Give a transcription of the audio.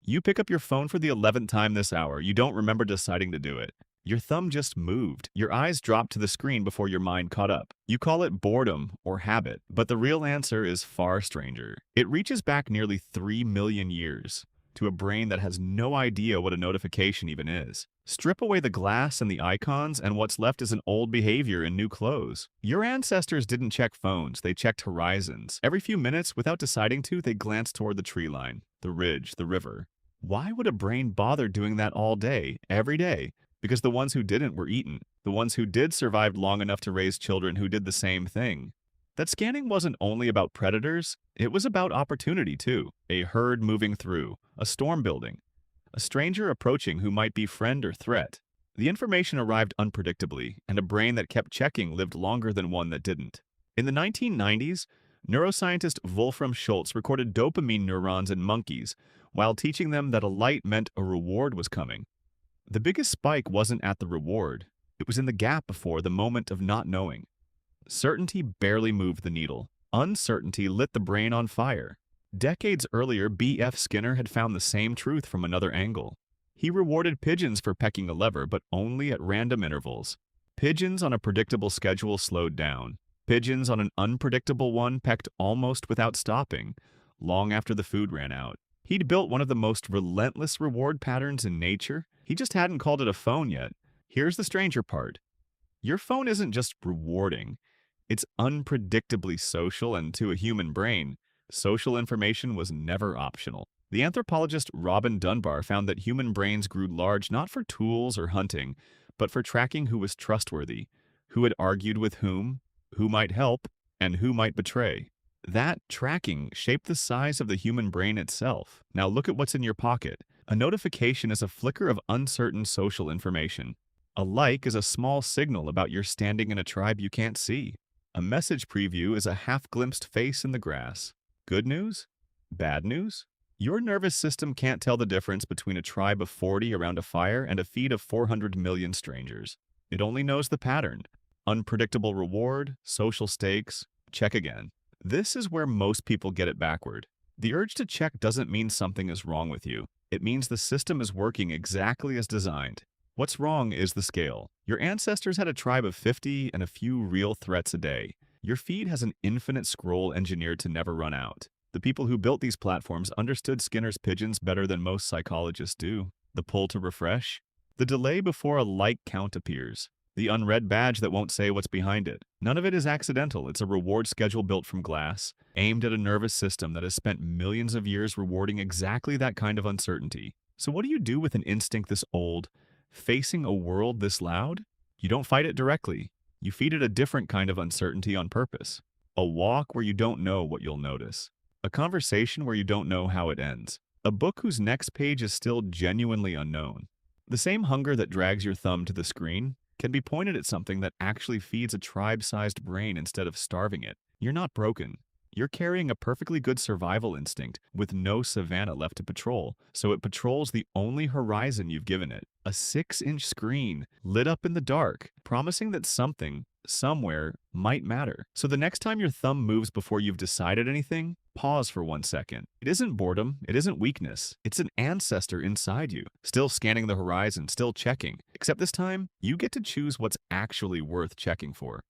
You pick up your phone for the 11th time this hour. You don't remember deciding to do it. Your thumb just moved. Your eyes dropped to the screen before your mind caught up. You call it boredom or habit, but the real answer is far stranger. It reaches back nearly 3 million years to a brain that has no idea what a notification even is. Strip away the glass and the icons, and what's left is an old behavior in new clothes. Your ancestors didn't check phones, they checked horizons. Every few minutes, without deciding to, they glanced toward the tree line, the ridge, the river. Why would a brain bother doing that all day, every day? Because the ones who didn't were eaten. The ones who did survived long enough to raise children who did the same thing. That scanning wasn't only about predators, it was about opportunity too. A herd moving through, a storm building, a stranger approaching who might be friend or threat. The information arrived unpredictably, and a brain that kept checking lived longer than one that didn't. In the 1990s, neuroscientist Wolfram Schultz recorded dopamine neurons in monkeys while teaching them that a light meant a reward was coming. The biggest spike wasn't at the reward, it was in the gap before the moment of not knowing. Certainty barely moved the needle. Uncertainty lit the brain on fire. Decades earlier, B.F. Skinner had found the same truth from another angle. He rewarded pigeons for pecking a lever, but only at random intervals. Pigeons on a predictable schedule slowed down. Pigeons on an unpredictable one pecked almost without stopping, long after the food ran out. He'd built one of the most relentless reward patterns in nature. He just hadn't called it a phone yet. Here's the stranger part. Your phone isn't just rewarding. It's unpredictably social, and to a human brain, social information was never optional. The anthropologist Robin Dunbar found that human brains grew large not for tools or hunting, but for tracking who was trustworthy, who had argued with whom, who might help, and who might betray. That tracking shaped the size of the human brain itself. Now look at what's in your pocket. A notification is a flicker of uncertain social information. A like is a small signal about your standing in a tribe you can't see. A message preview is a half-glimpsed face in the grass. Good news? Bad news? Your nervous system can't tell the difference between a tribe of 40 around a fire and a feed of 400 million strangers. It only knows the pattern. Unpredictable reward, social stakes, check again. This is where most people get it backward. The urge to check doesn't mean something is wrong with you. It means the system is working exactly as designed. What's wrong is the scale. Your ancestors had a tribe of 50 and a few real threats a day. Your feed has an infinite scroll engineered to never run out. The people who built these platforms understood Skinner's pigeons better than most psychologists do. The pull to refresh, the delay before a like count appears, the unread badge that won't say what's behind it. None of it is accidental. It's a reward schedule built from glass, aimed at a nervous system that has spent millions of years rewarding exactly that kind of uncertainty. So what do you do with an instinct this old, facing a world this loud? You don't fight it directly. You feed it a different kind of uncertainty on purpose. A walk where you don't know what you'll notice. A conversation where you don't know how it ends. A book whose next page is still genuinely unknown. The same hunger that drags your thumb to the screen can be pointed at something that actually feeds a tribe-sized brain instead of starving it. You're not broken. You're carrying a perfectly good survival instinct with no savanna left to patrol, so it patrols the only horizon you've given it. A 6-inch screen lit up in the dark, promising that something, somewhere, might matter. So the next time your thumb moves before you've decided anything, pause for 1 second. It isn't boredom, it isn't weakness, it's an ancestor inside you, still scanning the horizon, still checking. Except this time, you get to choose what's actually worth checking for.